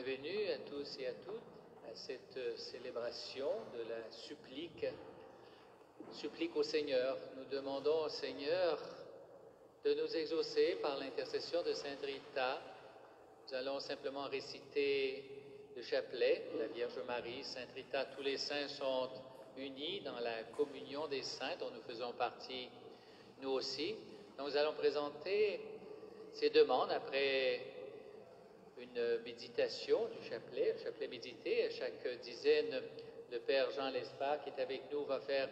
Bienvenue à tous et à toutes à cette célébration de la supplique au Seigneur. Nous demandons au Seigneur de nous exaucer par l'intercession de Sainte Rita. Nous allons simplement réciter le chapelet de la Vierge Marie, Sainte Rita. Tous les saints sont unis dans la communion des saints dont nous faisons partie, nous aussi. Donc, nous allons présenter ces demandes après une méditation du chapelet, le chapelet médité. À chaque dizaine, le Père Jean Lespard, qui est avec nous, va faire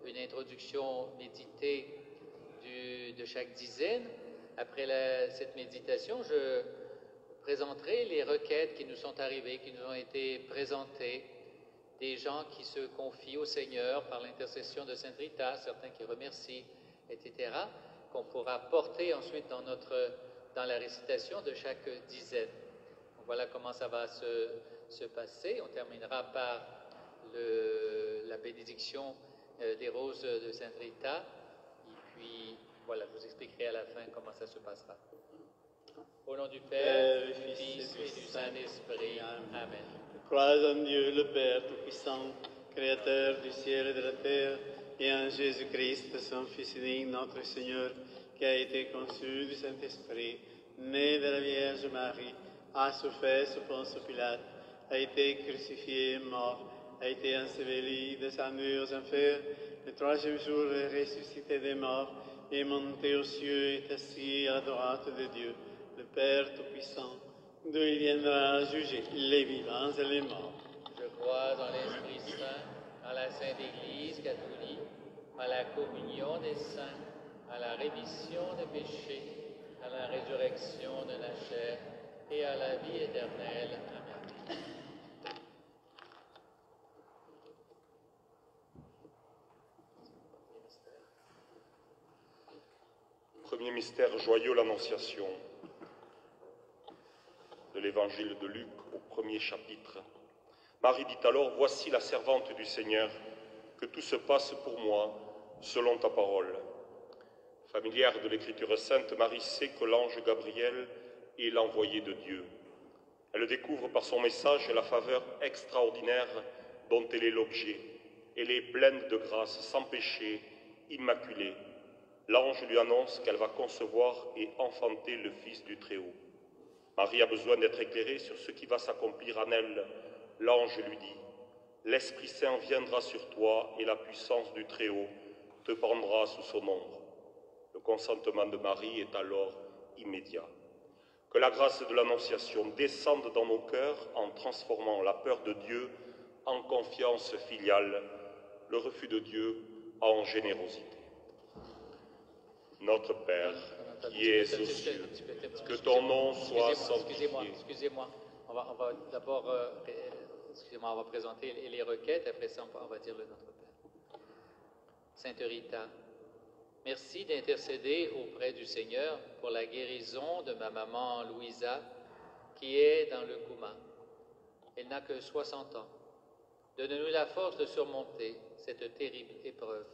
une introduction méditée de chaque dizaine. Après cette méditation, je présenterai les requêtes qui nous sont arrivées, qui nous ont été présentées, des gens qui se confient au Seigneur par l'intercession de Sainte Rita, certains qui remercient, etc., qu'on pourra porter ensuite dans la récitation de chaque dizaine. Donc voilà comment ça va se passer. On terminera par la bénédiction des roses de Sainte Rita. Et puis, voilà, je vous expliquerai à la fin comment ça se passera. Au nom du Père, du Fils et du Saint-Esprit. Amen. Crois en Dieu, le Père Tout-Puissant, Créateur du ciel et de la terre, et en Jésus-Christ, son Fils unique, notre Seigneur, qui a été conçu du Saint-Esprit, né de la Vierge Marie, a souffert sous Ponce Pilate, a été crucifié, mort, a été enseveli, descendu aux enfers, le troisième jour est ressuscité des morts, est monté aux cieux, est assis à la droite de Dieu, le Père Tout-Puissant, d'où il viendra juger les vivants et les morts. Je crois en l'Esprit Saint, à la Sainte Église catholique, à la communion des saints, à la rémission des péchés, à la résurrection de la chair et à la vie éternelle. Amen. Premier mystère joyeux, l'Annonciation de l'Évangile de Luc au premier chapitre. Marie dit alors, « Voici la servante du Seigneur, que tout se passe pour moi selon ta parole. » Familière de l'Écriture sainte, Marie sait que l'ange Gabriel est l'envoyé de Dieu. Elle découvre par son message la faveur extraordinaire dont elle est l'objet. Elle est pleine de grâce, sans péché, immaculée. L'ange lui annonce qu'elle va concevoir et enfanter le Fils du Très-Haut. Marie a besoin d'être éclairée sur ce qui va s'accomplir en elle. L'ange lui dit, « L'Esprit Saint viendra sur toi et la puissance du Très-Haut te prendra sous son ombre. » Le consentement de Marie est alors immédiat. Que la grâce de l'Annonciation descende dans nos cœurs en transformant la peur de Dieu en confiance filiale, le refus de Dieu en générosité. Notre Père, qui es aux cieux, que ton nom soit sanctifié. Excusez-moi. On va d'abord on va présenter les requêtes, après ça on va dire le Notre Père. Sainte Rita, merci d'intercéder auprès du Seigneur pour la guérison de ma maman Louisa, qui est dans le coma. Elle n'a que 60 ans. Donne-nous la force de surmonter cette terrible épreuve.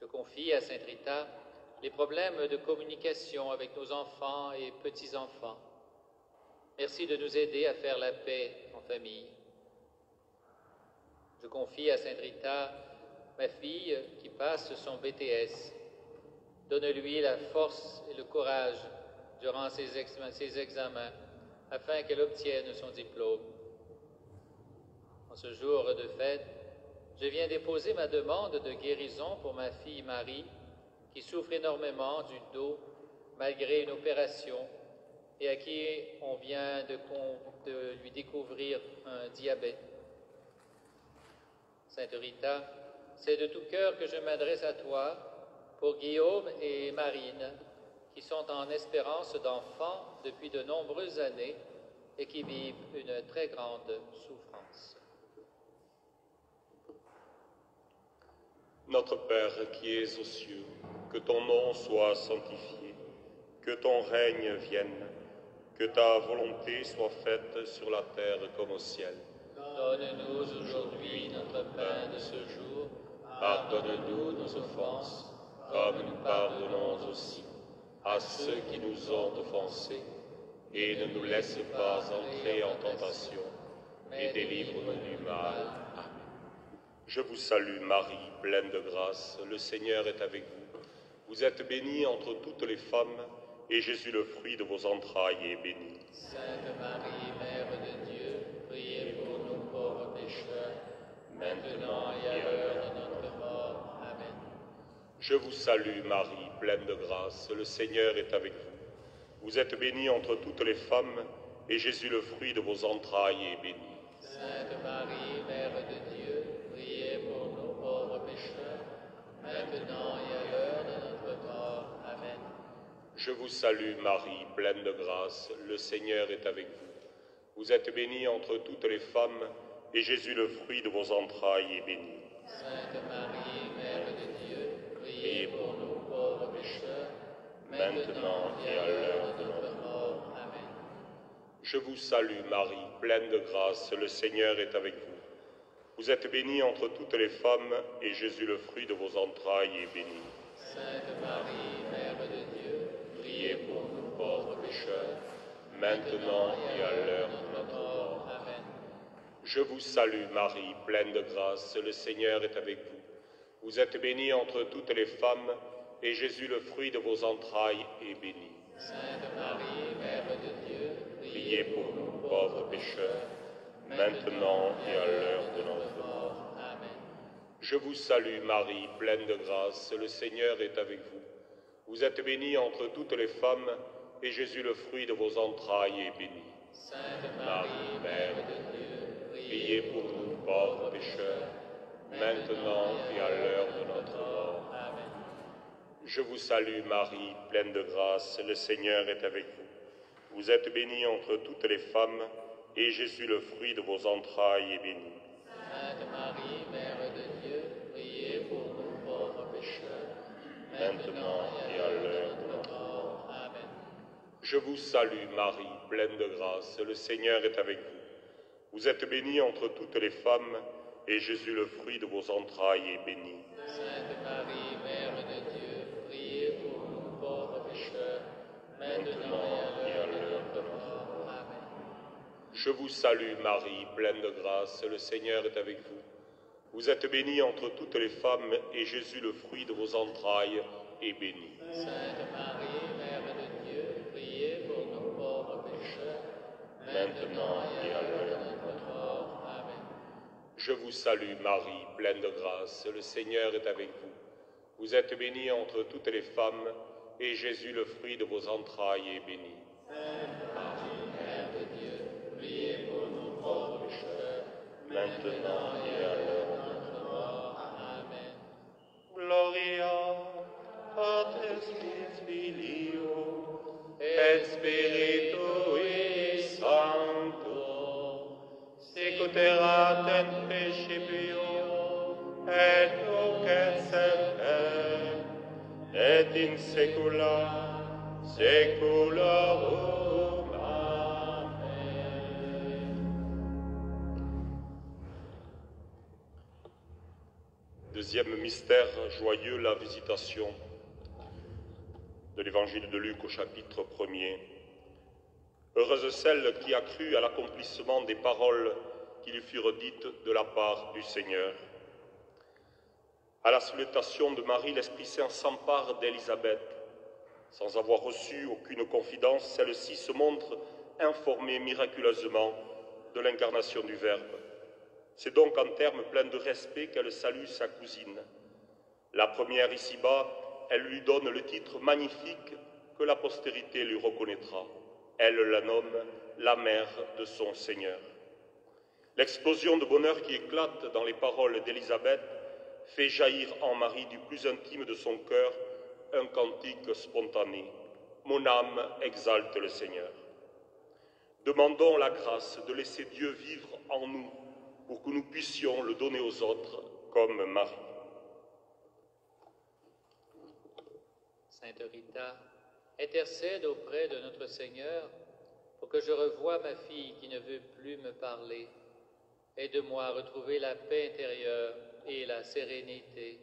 Je confie à Sainte Rita les problèmes de communication avec nos enfants et petits-enfants. Merci de nous aider à faire la paix en famille. Je confie à Sainte Rita ma fille qui passe son BTS. Donne-lui la force et le courage durant ses examens afin qu'elle obtienne son diplôme. En ce jour de fête, je viens déposer ma demande de guérison pour ma fille Marie, qui souffre énormément du dos malgré une opération et à qui on vient de lui découvrir un diabète. Sainte Rita, c'est de tout cœur que je m'adresse à toi pour Guillaume et Marine, qui sont en espérance d'enfants depuis de nombreuses années et qui vivent une très grande souffrance. Notre Père qui es aux cieux, que ton nom soit sanctifié, que ton règne vienne, que ta volonté soit faite sur la terre comme au ciel. Donne-nous aujourd'hui notre pain de ce jour. Pardonne-nous nos offenses, comme nous pardonnons aussi à ceux qui nous ont offensés. et ne nous laisse pas entrer en tentation, mais délivre-nous du mal. Amen. Je vous salue Marie, pleine de grâce, le Seigneur est avec vous. Vous êtes bénie entre toutes les femmes, et Jésus, le fruit de vos entrailles, est béni. Sainte Marie, Mère de Dieu, priez pour nous pauvres pécheurs, maintenant et à l'heure de notre mort. Amen. Je vous salue Marie, pleine de grâce, le Seigneur est avec vous. Vous êtes bénie entre toutes les femmes, et Jésus, le fruit de vos entrailles, est béni. Sainte Marie, Mère de Dieu, priez pour nous pauvres pécheurs, maintenant et à l'heure de notre mort. Amen. Je vous salue Marie, pleine de grâce, le Seigneur est avec vous. Vous êtes bénie entre toutes les femmes, et Jésus, le fruit de vos entrailles, est béni. Sainte Marie, Mère de Dieu, priez pour nous pauvres pécheurs, maintenant et à l'heure de notre mort. Amen. Je vous salue Marie, pleine de grâce, le Seigneur est avec vous. Vous êtes bénie entre toutes les femmes, et Jésus, le fruit de vos entrailles, est béni. Sainte Marie, Mère de Dieu, priez pour nous pauvres pécheurs, maintenant et à l'heure de notre mort. Amen. Je vous salue Marie, pleine de grâce, le Seigneur est avec vous. Vous êtes bénie entre toutes les femmes, et Jésus, le fruit de vos entrailles, est béni. Sainte Marie, Mère de Dieu, Priez pour nous pauvres pécheurs, maintenant et à l'heure de notre mort. Amen. Je vous salue Marie, pleine de grâce, le Seigneur est avec vous. Vous êtes bénie entre toutes les femmes, et Jésus, le fruit de vos entrailles, est béni. Sainte Marie, Mère de Dieu, Priez pour nous pauvres pécheurs, maintenant et à l'heure de notre mort. Amen. Je vous salue Marie, pleine de grâce, le Seigneur est avec vous. Vous êtes bénie entre toutes les femmes, et Jésus, le fruit de vos entrailles, est béni. Sainte Marie, Mère de Dieu, priez pour nous pauvres pécheurs, maintenant et à l'heure de notre mort. Amen. Je vous salue Marie, pleine de grâce, le Seigneur est avec vous. Vous êtes bénie entre toutes les femmes, et Jésus, le fruit de vos entrailles, est béni. Sainte Marie, Mère de Dieu, priez pour nous pauvres pécheurs, maintenant et à l'heure de notre mort. Amen. Je vous salue Marie, pleine de grâce, le Seigneur est avec vous. Vous êtes bénie entre toutes les femmes, et Jésus, le fruit de vos entrailles, est béni. Sainte Marie, Mère de Dieu, priez pour nous pauvres pécheurs, maintenant et à l'heure de notre mort. Amen. Je vous salue Marie, pleine de grâce, le Seigneur est avec vous. Vous êtes bénie entre toutes les femmes, et Jésus, le fruit de vos entrailles, est béni. Sainte Marie, Mère de Dieu, priez pour nous pauvres pécheurs, maintenant et à l'heure de notre mort. Amen. Gloria Patris et Filio et Spiritui Sancto, sicut in principio et nunc et semper et in saecula saeculorum. Amen. Deuxième mystère joyeux, la visitation de l'évangile de Luc au chapitre 1er. Heureuse celle qui a cru à l'accomplissement des paroles qui lui furent dites de la part du Seigneur. À la salutation de Marie, l'Esprit Saint s'empare d'Élisabeth. Sans avoir reçu aucune confidence, celle-ci se montre informée miraculeusement de l'incarnation du Verbe. C'est donc en termes pleins de respect qu'elle salue sa cousine. La première ici-bas, elle lui donne le titre magnifique que la postérité lui reconnaîtra. Elle la nomme la mère de son Seigneur. L'explosion de bonheur qui éclate dans les paroles d'Élisabeth fait jaillir en Marie du plus intime de son cœur un cantique spontané. Mon âme exalte le Seigneur. Demandons la grâce de laisser Dieu vivre en nous pour que nous puissions le donner aux autres comme Marie. Sainte Rita, intercède auprès de notre Seigneur pour que je revoie ma fille qui ne veut plus me parler. Aide-moi à retrouver la paix intérieure et la sérénité.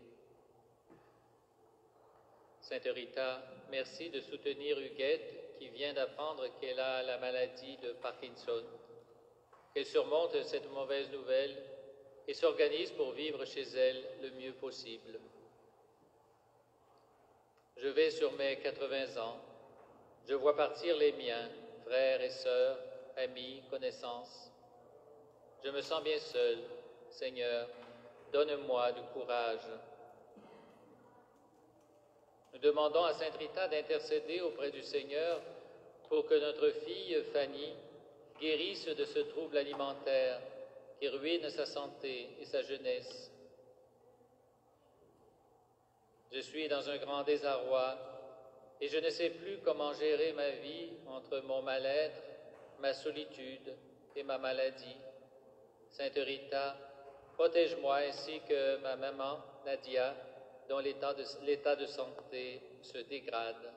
Sainte Rita, merci de soutenir Huguette qui vient d'apprendre qu'elle a la maladie de Parkinson, qu'elle surmonte cette mauvaise nouvelle et s'organise pour vivre chez elle le mieux possible. Je vais sur mes 80 ans, je vois partir les miens, frères et sœurs, amis, connaissances. Je me sens bien seul. Seigneur, donne-moi du courage. Nous demandons à Sainte Rita d'intercéder auprès du Seigneur pour que notre fille Fanny guérisse de ce trouble alimentaire qui ruine sa santé et sa jeunesse. Je suis dans un grand désarroi et je ne sais plus comment gérer ma vie entre mon mal-être, ma solitude et ma maladie. Sainte Rita, protège-moi ainsi que ma maman, Nadia, dont l'état de santé se dégrade.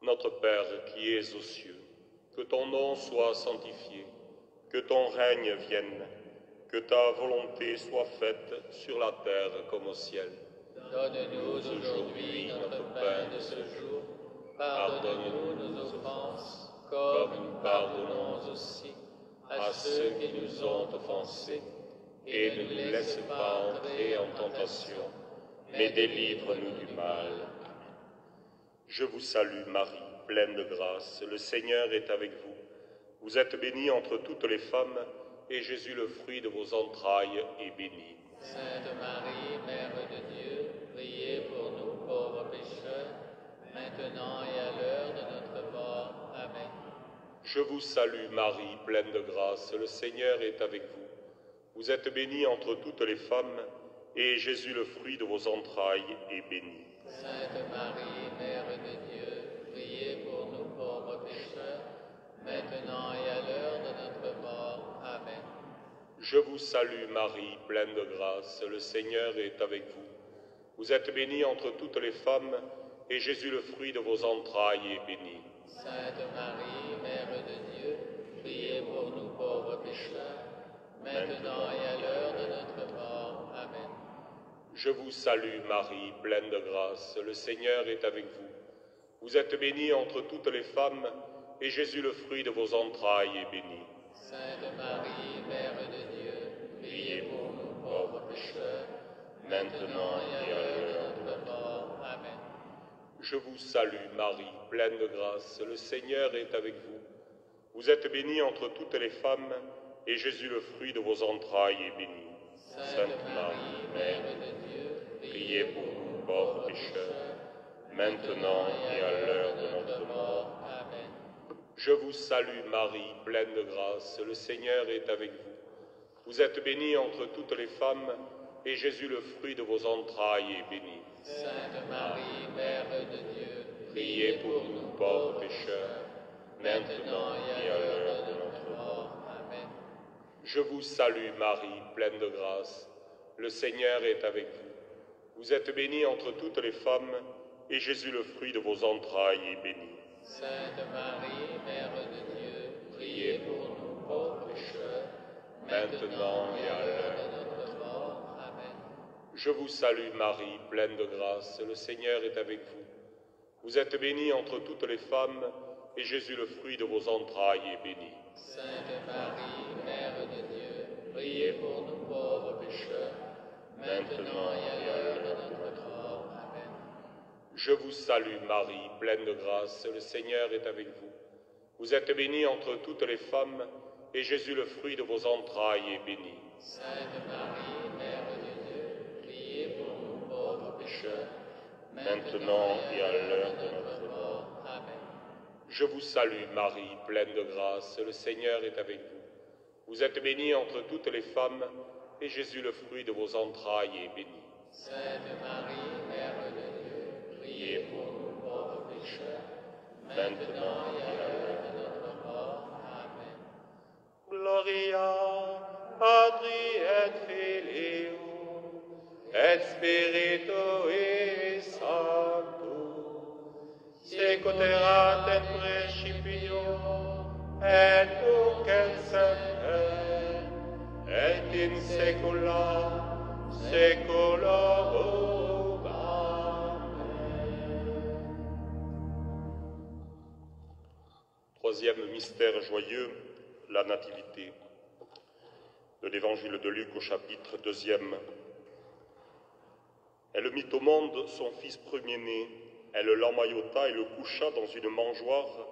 Notre Père qui es aux cieux, que ton nom soit sanctifié, que ton règne vienne, que ta volonté soit faite sur la terre comme au ciel. Donne-nous aujourd'hui notre pain de ce jour. Pardonne-nous nos offenses, comme nous pardonnons aussi à ceux qui nous ont offensés. Et ne nous laisse pas entrer en tentation, mais délivre-nous du mal. Je vous salue Marie, pleine de grâce, le Seigneur est avec vous. Vous êtes bénie entre toutes les femmes, et Jésus, le fruit de vos entrailles, est béni. Sainte Marie, Mère de Dieu, priez pour nous pauvres pécheurs, maintenant et à l'heure de notre mort. Amen. Je vous salue Marie, pleine de grâce, le Seigneur est avec vous. Vous êtes bénie entre toutes les femmes, et Jésus, le fruit de vos entrailles, est béni. Sainte Marie, Mère de Dieu, priez pour nous pauvres pécheurs, maintenant et à l'heure de notre mort. Amen. Je vous salue Marie, pleine de grâce, le Seigneur est avec vous. Vous êtes bénie entre toutes les femmes, et Jésus, le fruit de vos entrailles, est béni. Sainte Marie, Mère de Dieu, priez pour nous pauvres pécheurs, maintenant et à l'heure de notre mort. Amen. Je vous salue Marie, pleine de grâce, le Seigneur est avec vous. Vous êtes bénie entre toutes les femmes, et Jésus, le fruit de vos entrailles, est béni. Sainte Marie, Mère de Dieu, priez pour nous pauvres pécheurs, maintenant et à l'heure de notre mort. Amen. Je vous salue Marie, pleine de grâce, le Seigneur est avec vous. Vous êtes bénie entre toutes les femmes, et Jésus, le fruit de vos entrailles, est béni. Sainte Marie, Mère de Dieu, priez pour nous pauvres pécheurs, maintenant et à l'heure de notre mort. Amen. Je vous salue Marie, pleine de grâce, le Seigneur est avec vous. Vous êtes bénie entre toutes les femmes, et Jésus, le fruit de vos entrailles, est béni. Sainte Marie, Mère de Dieu, priez pour nous pauvres pécheurs, maintenant et à l'heure de notre mort. Amen. Je vous salue Marie, pleine de grâce, le Seigneur est avec vous. Vous êtes bénie entre toutes les femmes, et Jésus, le fruit de vos entrailles, est béni. Sainte Marie, Mère de Dieu, priez pour nous pauvres pécheurs, maintenant et à l'heure de notre mort. Amen. Je vous salue Marie, pleine de grâce, le Seigneur est avec vous. Vous êtes bénie entre toutes les femmes, et Jésus, le fruit de vos entrailles, est béni. Sainte Marie, Mère de Dieu, priez pour nous pauvres pécheurs, maintenant et à l'heure de notre mort. Amen. Je vous salue Marie, pleine de grâce, le Seigneur est avec vous. Vous êtes bénie entre toutes les femmes, et Jésus, le fruit de vos entrailles, est béni. Sainte Marie, Mère de Dieu, priez pour nous pauvres pécheurs, maintenant et à l'heure de notre mort. Amen. Je vous salue Marie, pleine de grâce, le Seigneur est avec vous. Vous êtes bénie entre toutes les femmes, et Jésus, le fruit de vos entrailles, est béni. Sainte Marie, Mère de Dieu, priez pour nous pauvres pécheurs, maintenant et à l'heure de notre mort. Amen. Gloria Patri et Filio et Spiritui Sancto, secuterat et principio et nunc et semper et in saecula saeculorum. troisième mystère joyeux, la Nativité. De l'Évangile de Luc au chapitre 2. Elle mit au monde son fils premier-né, elle l'emmaillota et le coucha dans une mangeoire,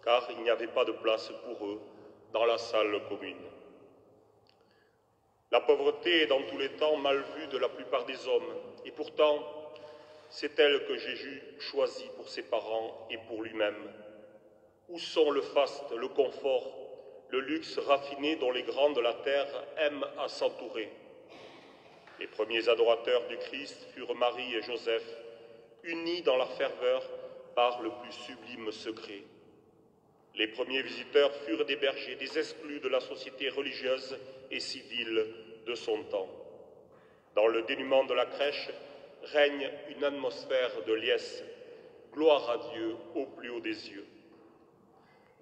car il n'y avait pas de place pour eux dans la salle commune. La pauvreté est dans tous les temps mal vue de la plupart des hommes, et pourtant, c'est elle que Jésus choisit pour ses parents et pour lui-même. Où sont le faste, le confort, le luxe raffiné dont les grands de la terre aiment à s'entourer? Les premiers adorateurs du Christ furent Marie et Joseph, unis dans leur ferveur par le plus sublime secret. Les premiers visiteurs furent des bergers, des exclus de la société religieuse et civile de son temps. Dans le dénuement de la crèche règne une atmosphère de liesse. Gloire à Dieu au plus haut des yeux.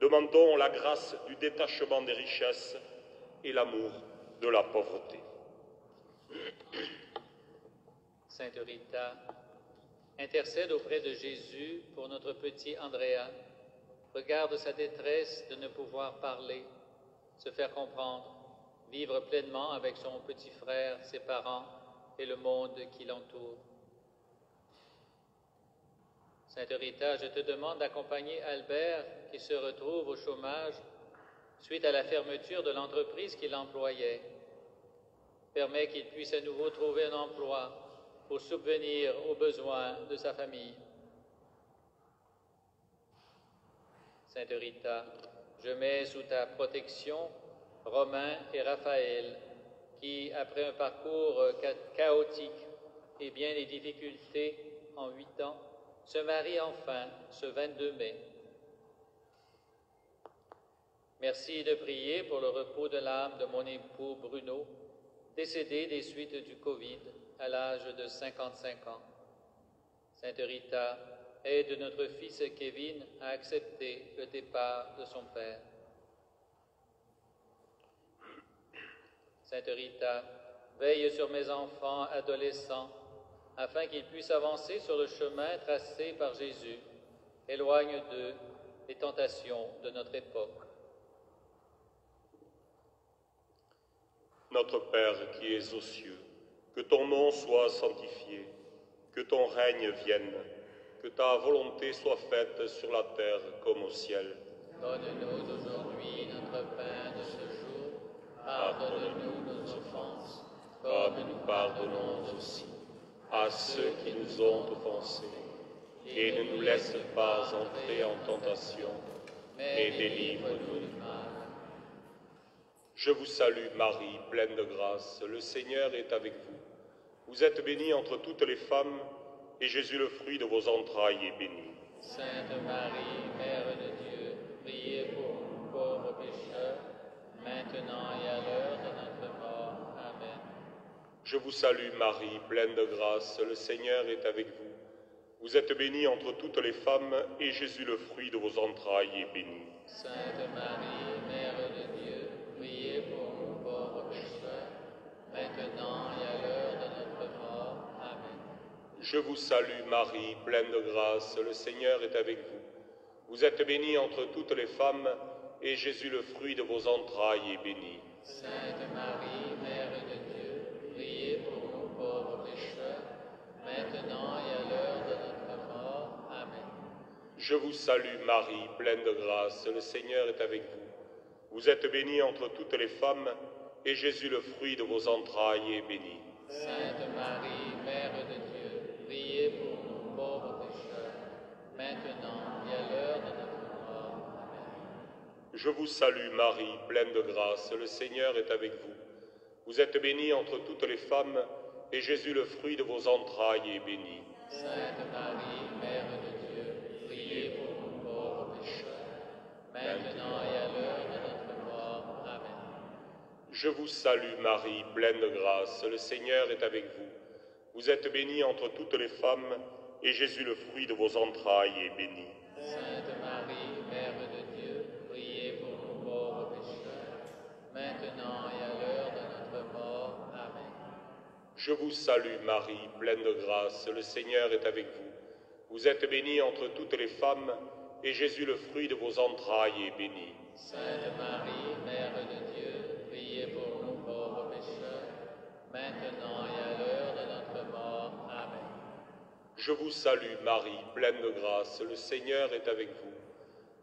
Demandons la grâce du détachement des richesses et l'amour de la pauvreté. Sainte Rita, intercède auprès de Jésus pour notre petit Andrea. Regarde sa détresse de ne pouvoir parler, se faire comprendre, vivre pleinement avec son petit frère, ses parents et le monde qui l'entoure. Sainte Rita, je te demande d'accompagner Albert qui se retrouve au chômage suite à la fermeture de l'entreprise qui l'employait. Permets qu'il puisse à nouveau trouver un emploi pour subvenir aux besoins de sa famille. Sainte Rita, je mets sous ta protection Romain et Raphaël qui, après un parcours chaotique et bien des difficultés en 8 ans, se marient enfin ce 22 mai. Merci de prier pour le repos de l'âme de mon époux Bruno, décédé des suites du Covid à l'âge de 55 ans. Sainte Rita, aide notre fils Kevin à accepter le départ de son père. Sainte Rita, veille sur mes enfants adolescents afin qu'ils puissent avancer sur le chemin tracé par Jésus. Éloigne d'eux les tentations de notre époque. Notre Père qui es aux cieux, que ton nom soit sanctifié, que ton règne vienne, que ta volonté soit faite sur la terre comme au ciel. Donne-nous aujourd'hui notre pain de ce jour. Pardonne-nous nos offenses, comme nous pardonnons aussi à ceux qui nous ont offensés. Et ne nous laisse pas entrer en tentation, mais délivre-nous du mal. Je vous salue Marie, pleine de grâce, le Seigneur est avec vous. Vous êtes bénie entre toutes les femmes, et Jésus, le fruit de vos entrailles, est béni. Sainte Marie, Mère de Dieu, priez pour nous pauvres pécheurs, maintenant et à l'heure de notre mort. Amen. Je vous salue Marie, pleine de grâce, le Seigneur est avec vous. Vous êtes bénie entre toutes les femmes, et Jésus, le fruit de vos entrailles, est béni. Sainte Marie, Mère de Dieu, priez pour nous pauvres pécheurs, maintenant et à l'heure de notre mort. Amen. Je vous salue Marie, pleine de grâce, le Seigneur est avec vous. Vous êtes bénie entre toutes les femmes, et Jésus, le fruit de vos entrailles, est béni. Sainte Marie, Mère de Dieu, priez pour nous pauvres pécheurs, maintenant et à l'heure de notre mort. Amen. Je vous salue Marie, pleine de grâce, le Seigneur est avec vous. Vous êtes bénie entre toutes les femmes, et Jésus, le fruit de vos entrailles, est béni. Sainte Marie, Mère de Dieu, priez pour nous pauvres pécheurs, maintenant et à l'heure de notre mort. Amen. Je vous salue Marie, pleine de grâce, le Seigneur est avec vous. Vous êtes bénie entre toutes les femmes, et Jésus, le fruit de vos entrailles, est béni. Sainte Marie, Mère de Dieu, priez pour nous pauvres pécheurs, maintenant et à l'heure de notre mort. Amen. Je vous salue Marie, pleine de grâce, le Seigneur est avec vous. Vous êtes bénie entre toutes les femmes, et Jésus, le fruit de vos entrailles, est béni. Sainte Marie, Mère de Dieu, priez pour nous pauvres pécheurs, maintenant et à l'heure de notre mort. Amen. Je vous salue Marie, pleine de grâce, le Seigneur est avec vous. Vous êtes bénie entre toutes les femmes, et Jésus, le fruit de vos entrailles, est béni. Sainte Marie, Mère de Dieu, priez pour nous pauvres pécheurs, maintenant et à l'heure de notre mort. Amen. Je vous salue, Marie, pleine de grâce, le Seigneur est avec vous.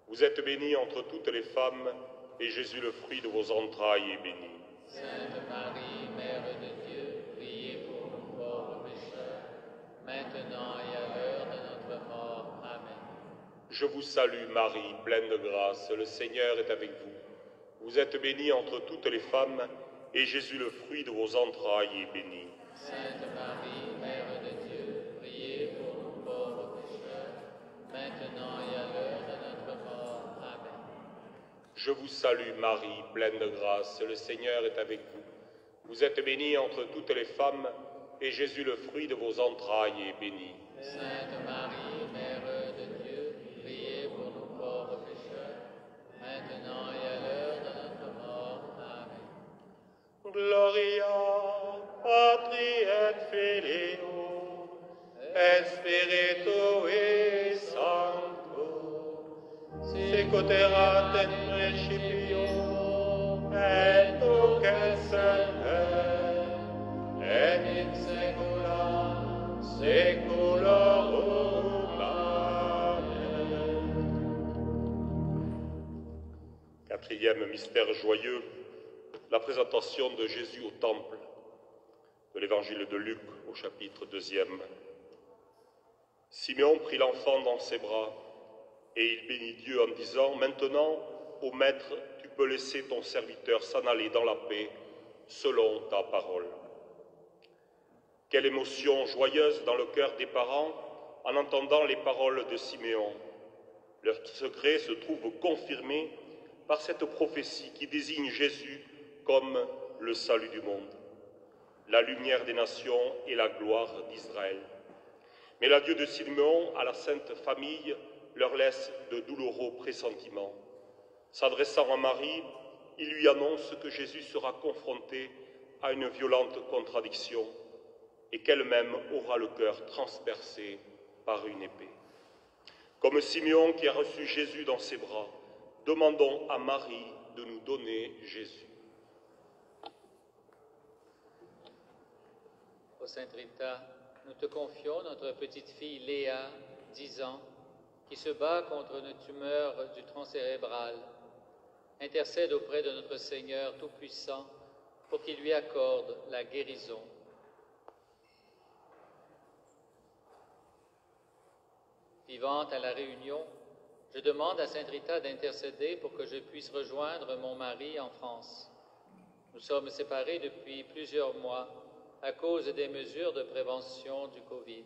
Vous êtes bénie entre toutes les femmes, et Jésus, le fruit de vos entrailles, est béni. Sainte Marie, Mère de Dieu, priez pour nous pauvres pécheurs, maintenant et à l'heure de notre mort. Amen. Je vous salue, Marie, pleine de grâce, le Seigneur est avec vous. Vous êtes bénie entre toutes les femmes, et Jésus, le fruit de vos entrailles, est béni. Sainte Marie, Mère de Dieu, priez pour nous pauvres pécheurs, maintenant et à l'heure de notre mort. Amen. Je vous salue, Marie, pleine de grâce, le Seigneur est avec vous. Vous êtes bénie entre toutes les femmes, et Jésus, le fruit de vos entrailles, est béni. Sainte Marie, Mère de Dieu, priez pour nous pauvres pécheurs, maintenant et à l'heure de notre mort. Amen. Gloria Patri et Filio et Spiritui Sancto, sicut erat in principio et nunc et semper et in saecula saeculorum. Amen. Quatrième mystère joyeux, la présentation de Jésus au Temple, de l'Évangile de Luc au chapitre 2e. Simeon prit l'enfant dans ses bras et il bénit Dieu en disant « Maintenant, ô Maître, tu peux laisser ton serviteur s'en aller dans la paix, selon ta parole. » Quelle émotion joyeuse dans le cœur des parents en entendant les paroles de Simeon. Leur secret se trouve confirmé par cette prophétie qui désigne Jésus comme le salut du monde, la lumière des nations et la gloire d'Israël. Mais l'adieu de Simeon à la Sainte Famille leur laisse de douloureux pressentiments. S'adressant à Marie, il lui annonce que Jésus sera confronté à une violente contradiction et qu'elle-même aura le cœur transpercé par une épée. Comme Simeon qui a reçu Jésus dans ses bras, demandons à Marie de nous donner Jésus. Ô Sainte Rita, nous te confions notre petite fille Léa, 10 ans, qui se bat contre une tumeur du tronc cérébral. Intercède auprès de notre Seigneur Tout-Puissant pour qu'il lui accorde la guérison. Vivante à la Réunion, je demande à Sainte Rita d'intercéder pour que je puisse rejoindre mon mari en France. Nous sommes séparés depuis plusieurs mois à cause des mesures de prévention du Covid.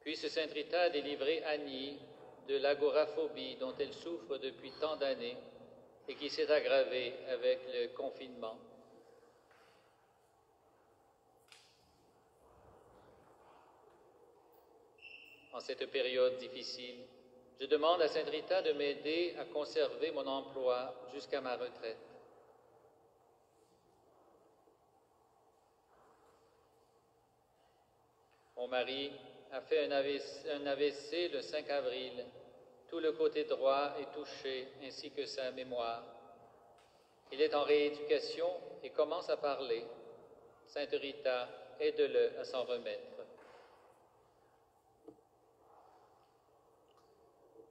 Puisse Sainte Rita délivrer Annie de l'agoraphobie dont elle souffre depuis tant d'années et qui s'est aggravée avec le confinement. En cette période difficile, je demande à Sainte Rita de m'aider à conserver mon emploi jusqu'à ma retraite. Mon mari a fait un AVC le 5 avril. Tout le côté droit est touché, ainsi que sa mémoire. Il est en rééducation et commence à parler. Sainte Rita, aide-le à s'en remettre.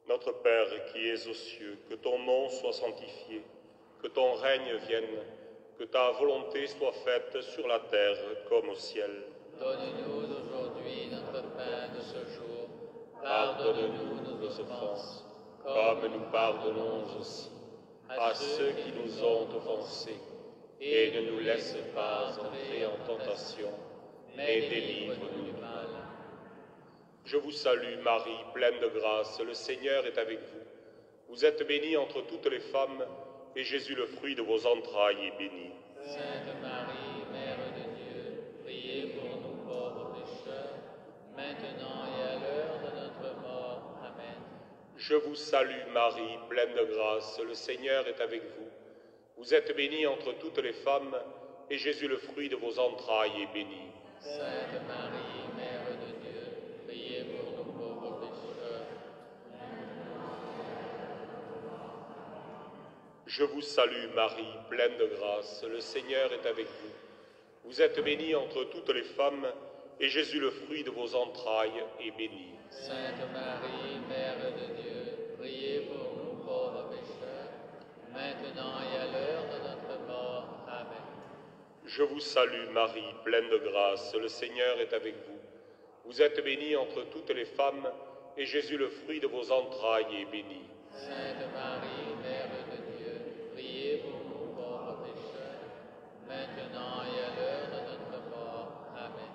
Notre Père qui es aux cieux, que ton nom soit sanctifié, que ton règne vienne, que ta volonté soit faite sur la terre comme au ciel. Donne-nous aujourd'hui notre pain de ce jour. Pardonne-nous nos offenses, comme nous pardonnons aussi à ceux qui nous ont offensés. Et ne nous laisse pas entrer en tentation, mais délivre-nous du mal. Je vous salue, Marie, pleine de grâce, le Seigneur est avec vous. Vous êtes bénie entre toutes les femmes, et Jésus, le fruit de vos entrailles, est béni. Sainte Marie, Mère de Dieu, priez pour nous pauvres pécheurs, maintenant et à l'heure de notre mort. Amen. Je vous salue, Marie, pleine de grâce, le Seigneur est avec vous. Vous êtes bénie entre toutes les femmes, et Jésus, le fruit de vos entrailles, est béni. Sainte Marie, Mère de Dieu, priez pour nous pauvres pécheurs. Je vous salue Marie, pleine de grâce, le Seigneur est avec vous. Vous êtes bénie entre toutes les femmes, et Jésus, le fruit de vos entrailles, est béni. Sainte Marie, Mère de Dieu, priez pour nous pauvres pécheurs, maintenant et à l'heure de notre mort. Amen. Je vous salue Marie, pleine de grâce, le Seigneur est avec vous. Vous êtes bénie entre toutes les femmes, et Jésus, le fruit de vos entrailles, est béni. Sainte Marie, Mère de Dieu, priez pour nous pauvres pécheurs, maintenant et à l'heure de notre mort. Amen.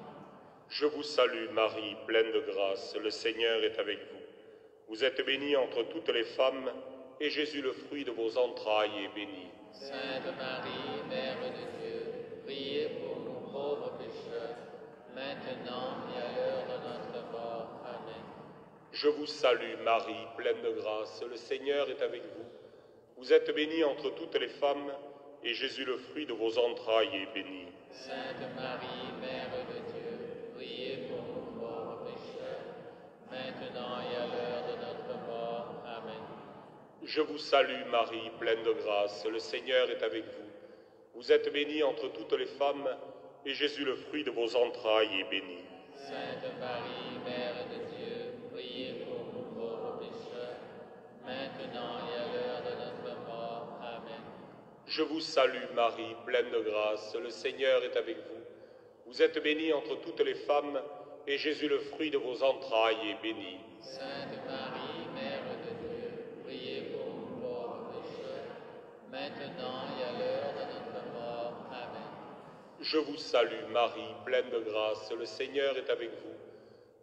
Je vous salue Marie, pleine de grâce, le Seigneur est avec vous. Vous êtes bénie entre toutes les femmes, et Jésus, le fruit de vos entrailles, est béni. Sainte Marie, Mère de Dieu, priez pour nous pauvres pécheurs, maintenant et à l'heure de notre mort. Amen. Je vous salue Marie, pleine de grâce, le Seigneur est avec vous. Vous êtes bénie entre toutes les femmes, et Jésus, le fruit de vos entrailles, est béni. Sainte Marie, Mère de Dieu, priez pour nous pauvres pécheurs, maintenant et à l'heure de notre mort. Amen. Je vous salue Marie, pleine de grâce, le Seigneur est avec vous. Vous êtes bénie entre toutes les femmes, et Jésus, le fruit de vos entrailles, est béni. Sainte Marie, Mère de Dieu, priez pour nous pauvres pécheurs, maintenant et à l'heure de notre mort. Amen. Je vous salue Marie, pleine de grâce, le Seigneur est avec vous. Vous êtes bénie entre toutes les femmes, et Jésus, le fruit de vos entrailles, est béni. Sainte Marie, Mère de Dieu, priez pour nous pauvres pécheurs, maintenant et à l'heure de notre mort. Amen. Je vous salue Marie, pleine de grâce, le Seigneur est avec vous.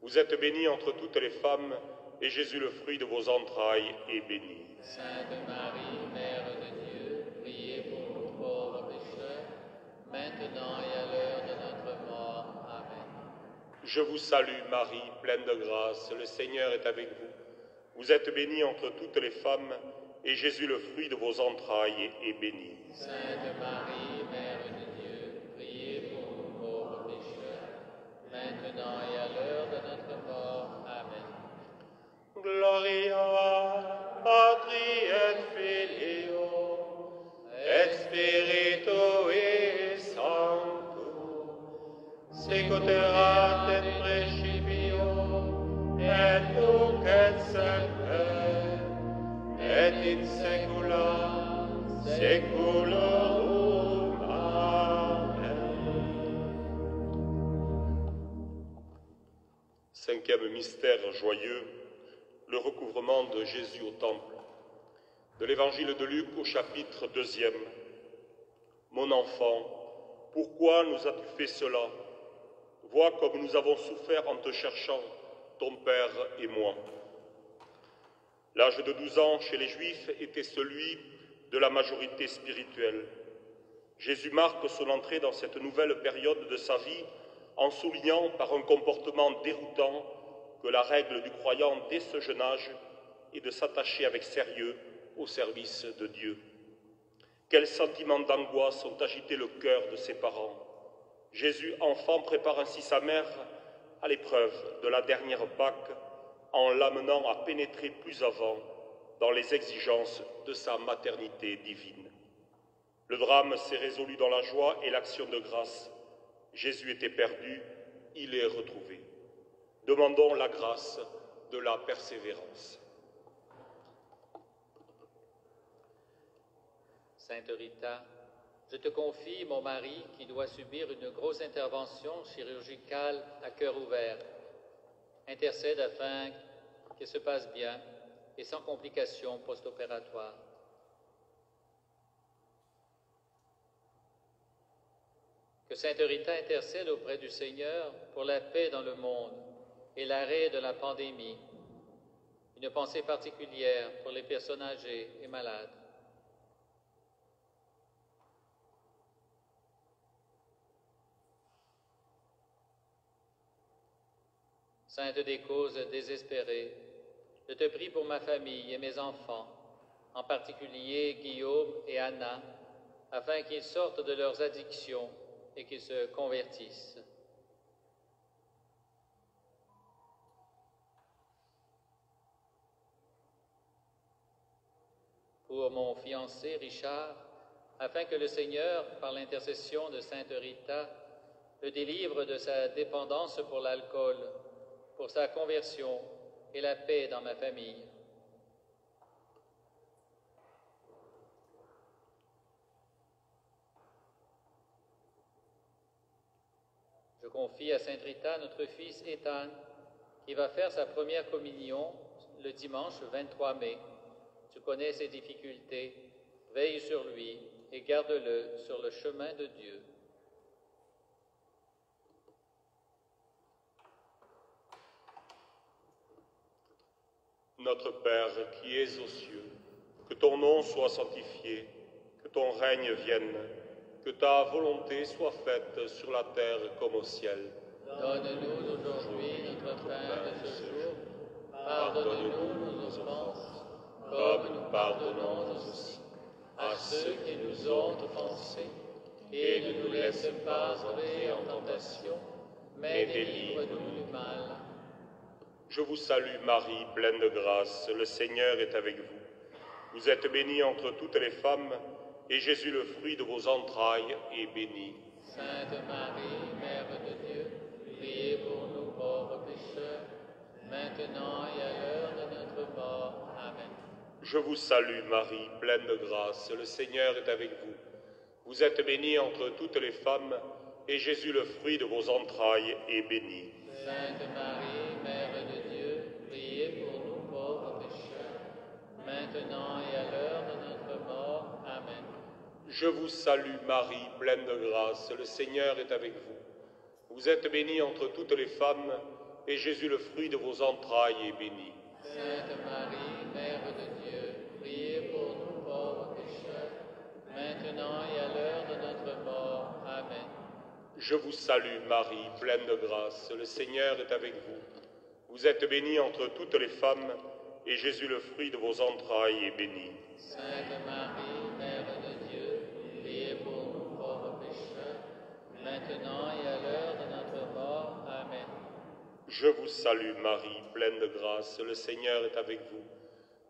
Vous êtes bénie entre toutes les femmes, et Jésus, le fruit de vos entrailles, est béni. Sainte Marie, Mère de Dieu, priez pour nous pauvres pécheurs, maintenant et à l'heure de notre mort. Amen. Je vous salue Marie, pleine de grâce, le Seigneur est avec vous. Vous êtes bénie entre toutes les femmes, et Jésus, le fruit de vos entrailles, est béni. Sainte Marie, Mère de Dieu, priez pour nous pauvres pécheurs, maintenant et à l'heure de notre mort. Amen. Gloria Patri et Filio et Spiritui Sancto, sicut erat in principio et nunc et semper et in saecula saeculorum. Amen. Cinquième mystère joyeux, le recouvrement de Jésus au temple. De l'évangile de Luc au chapitre 2. Mon enfant, pourquoi nous as-tu fait cela? Vois comme nous avons souffert en te cherchant, ton père et moi. L'âge de 12 ans chez les Juifs était celui de la majorité spirituelle. Jésus marque son entrée dans cette nouvelle période de sa vie en soulignant par un comportement déroutant que la règle du croyant dès ce jeune âge est de s'attacher avec sérieux au service de Dieu. Quels sentiments d'angoisse ont agité le cœur de ses parents. Jésus, enfant, prépare ainsi sa mère à l'épreuve de la dernière Pâque en l'amenant à pénétrer plus avant dans les exigences de sa maternité divine. Le drame s'est résolu dans la joie et l'action de grâce. Jésus était perdu, il est retrouvé. Demandons la grâce de la persévérance. Sainte Rita, je te confie mon mari qui doit subir une grosse intervention chirurgicale à cœur ouvert. Intercède afin qu'il se passe bien et sans complications post-opératoires. Que Sainte Rita intercède auprès du Seigneur pour la paix dans le monde et l'arrêt de la pandémie. Une pensée particulière pour les personnes âgées et malades. Sainte des causes désespérées, je te prie pour ma famille et mes enfants, en particulier Guillaume et Anna, afin qu'ils sortent de leurs addictions et qu'ils se convertissent. pour mon fiancé Richard, afin que le Seigneur, par l'intercession de Sainte Rita, le délivre de sa dépendance pour l'alcool, pour sa conversion et la paix dans ma famille. Je confie à Sainte Rita notre fils Ethan, qui va faire sa première communion le dimanche 23 mai. Tu connais ses difficultés, veille sur lui et garde-le sur le chemin de Dieu. Notre Père qui es aux cieux, que ton nom soit sanctifié, que ton règne vienne, que ta volonté soit faite sur la terre comme au ciel. Donne-nous aujourd'hui notre pain de ce jour. Pardonne-nous nos offenses, comme nous pardonnons aussi à ceux qui nous ont offensés. Et ne nous laisse pas entrer en tentation, mais délivre-nous du mal. Je vous salue Marie, pleine de grâce, le Seigneur est avec vous. Vous êtes bénie entre toutes les femmes, et Jésus, le fruit de vos entrailles, est béni. Sainte Marie, Mère de Dieu, priez pour nous pauvres pécheurs, maintenant et à l'heure de notre mort. Amen. Je vous salue Marie, pleine de grâce, le Seigneur est avec vous. Vous êtes bénie entre toutes les femmes, et Jésus, le fruit de vos entrailles, est béni. Sainte Marie, Mère de Dieu, priez pour nous pauvres pécheurs, maintenant et à l'heure de notre mort. Amen. Je vous salue Marie, pleine de grâce, le Seigneur est avec vous. Vous êtes bénie entre toutes les femmes, et Jésus, le fruit de vos entrailles, est béni. Sainte Marie, Mère de Dieu, priez pour nous pauvres pécheurs, maintenant et à l'heure de notre mort. Amen. Je vous salue Marie, pleine de grâce, le Seigneur est avec vous. Vous êtes bénie entre toutes les femmes, et Jésus, le fruit de vos entrailles, est béni. Sainte Marie, Mère de Dieu, priez pour nous pauvres pécheurs, maintenant et à l'heure de notre mort. Amen. Je vous salue Marie, pleine de grâce, le Seigneur est avec vous.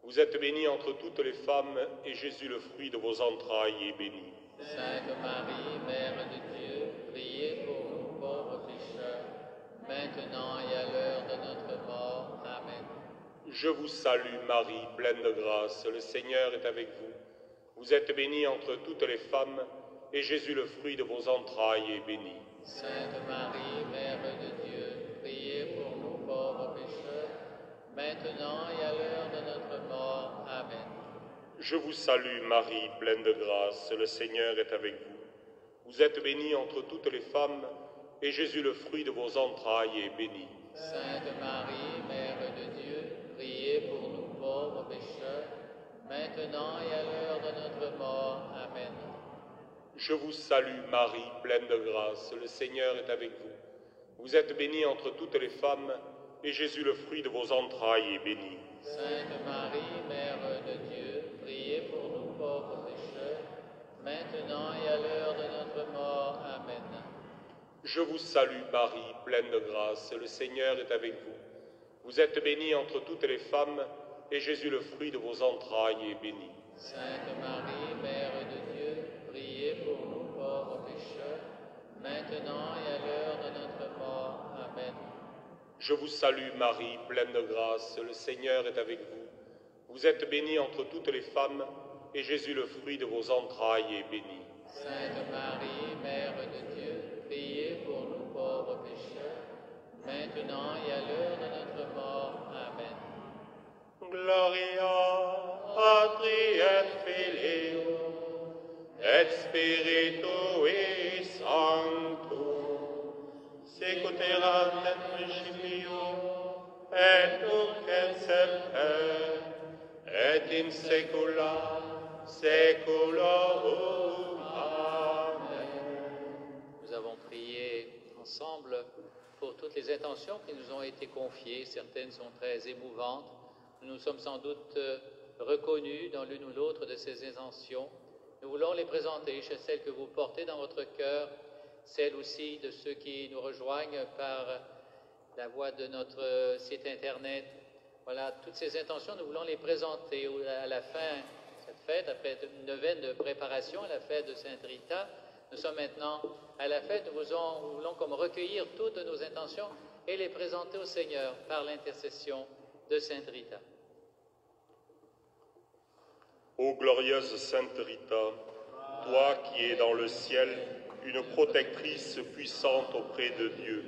Vous êtes bénie entre toutes les femmes, et Jésus, le fruit de vos entrailles, est béni. Sainte Marie, Mère de Dieu, priez pour nous pauvres pécheurs, maintenant et à l'heure de notre mort. Amen. Je vous salue Marie, pleine de grâce, le Seigneur est avec vous. Vous êtes bénie entre toutes les femmes, et Jésus, le fruit de vos entrailles, est béni. Sainte Marie, Mère de Dieu, priez pour nous pauvres pécheurs, maintenant et à l'heure de notre mort. Amen. Je vous salue Marie, pleine de grâce, le Seigneur est avec vous. Vous êtes bénie entre toutes les femmes, et Jésus, le fruit de vos entrailles, est béni. Sainte Marie, Mère de Dieu, priez pour nous pauvres pécheurs, maintenant et à l'heure de notre mort. Amen. Je vous salue Marie, pleine de grâce, le Seigneur est avec vous. Vous êtes bénie entre toutes les femmes, et Jésus, le fruit de vos entrailles, est béni. Sainte Marie, Mère de Dieu, priez pour nous pauvres pécheurs, maintenant et à l'heure de notre mort. Amen. Je vous salue Marie, pleine de grâce, le Seigneur est avec vous. Vous êtes bénie entre toutes les femmes, et Jésus, le fruit de vos entrailles, est béni. Sainte Marie, Mère de Dieu, priez pour nous pauvres pécheurs, maintenant et à l'heure de notre mort. Amen. Je vous salue Marie, pleine de grâce, le Seigneur est avec vous. Vous êtes bénie entre toutes les femmes, et Jésus, le fruit de vos entrailles, est béni. Sainte Marie, Mère de Dieu, priez pour nous pauvres pécheurs, maintenant et à l'heure de notre mort. Amen. Gloria Patri et Filio et Spiritui Sancto, secuterat et principio et nunc et semper et in saecula saeculorum. Amen. Nous avons prié ensemble pour toutes les intentions qui nous ont été confiées. Certaines sont très émouvantes. Nous nous sommes sans doute reconnus dans l'une ou l'autre de ces intentions. Nous voulons les présenter chez celles que vous portez dans votre cœur, celles aussi de ceux qui nous rejoignent par la voie de notre site internet. Voilà, toutes ces intentions, nous voulons les présenter à la fin, cette fête, après une neuvaine de préparation à la fête de Sainte Rita. Nous sommes maintenant à la fête, nous voulons comme recueillir toutes nos intentions et les présenter au Seigneur par l'intercession de Sainte Rita. Ô glorieuse Sainte Rita, toi qui es dans le ciel, une protectrice puissante auprès de Dieu,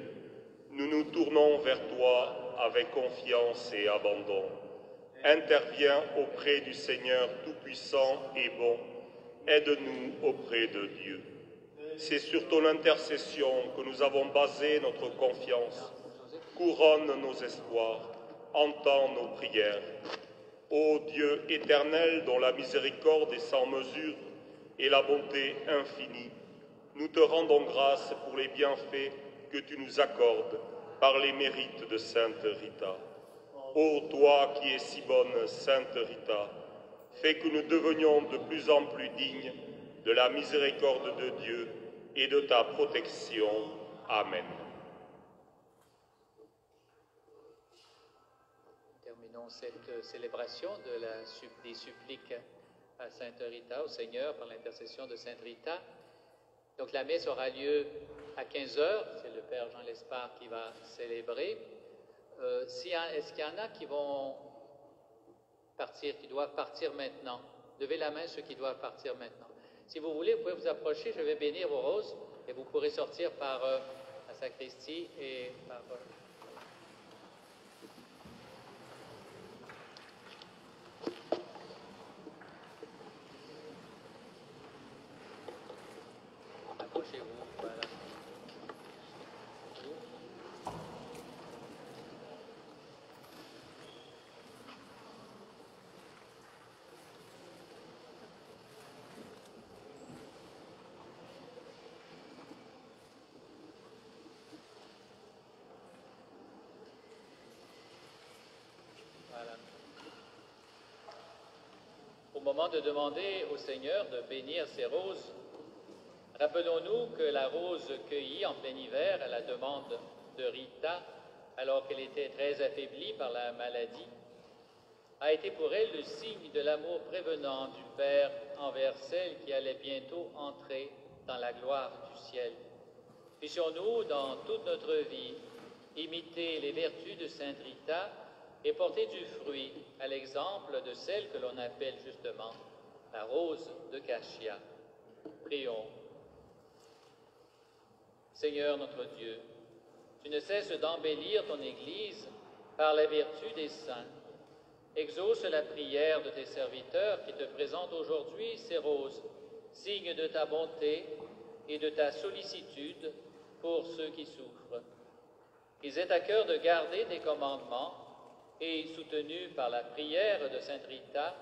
nous nous tournons vers toi avec confiance et abandon. Interviens auprès du Seigneur Tout-Puissant et bon, aide-nous auprès de Dieu. C'est sur ton intercession que nous avons basé notre confiance. Couronne nos espoirs, entends nos prières. Ô Dieu éternel, dont la miséricorde est sans mesure et la bonté infinie, nous te rendons grâce pour les bienfaits que tu nous accordes par les mérites de Sainte Rita. Ô toi qui es si bonne, Sainte Rita, fais que nous devenions de plus en plus dignes de la miséricorde de Dieu et de ta protection. Amen. Terminons cette célébration des suppliques à Sainte Rita, au Seigneur, par l'intercession de Sainte Rita. Donc la messe aura lieu à 15h, c'est le Père Jean Lespard qui va célébrer. Est-ce qu'il y en a qui vont partir, qui doivent partir maintenant? Levez la main ceux qui doivent partir maintenant. Si vous voulez, vous pouvez vous approcher, je vais bénir vos roses et vous pourrez sortir par la sacristie et par... Approchez-vous, voilà. Voilà. Au moment de demander au Seigneur de bénir ces roses, rappelons-nous que la rose cueillie en plein hiver à la demande de Rita, alors qu'elle était très affaiblie par la maladie, a été pour elle le signe de l'amour prévenant du Père envers celle qui allait bientôt entrer dans la gloire du ciel. Puissions-nous, dans toute notre vie, imiter les vertus de Sainte Rita et porter du fruit à l'exemple de celle que l'on appelle justement la rose de Cachia. Prions. Seigneur notre Dieu, tu ne cesses d'embellir ton Église par la vertu des saints. Exauce la prière de tes serviteurs qui te présentent aujourd'hui ces roses, signe de ta bonté et de ta sollicitude pour ceux qui souffrent. Qu'ils aient à cœur de garder tes commandements et, soutenus par la prière de Sainte Rita,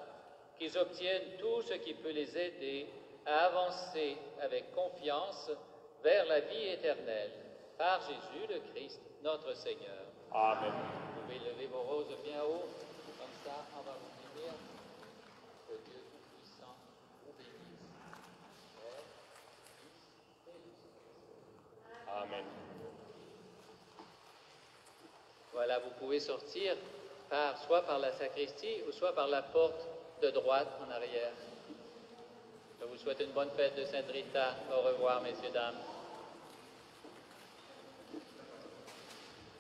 qu'ils obtiennent tout ce qui peut les aider à avancer avec confiance vers la vie éternelle, par Jésus le Christ, notre Seigneur. Amen. Vous pouvez lever vos roses bien haut, comme ça, on va vous bénir. Que Dieu Tout-Puissant vous bénisse. Père, Fils et Esprit. Amen. Voilà, vous pouvez sortir soit par la sacristie ou soit par la porte de droite en arrière. Je vous souhaite une bonne fête de Sainte Rita. Au revoir, messieurs, dames.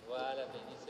Voilà, bénissez.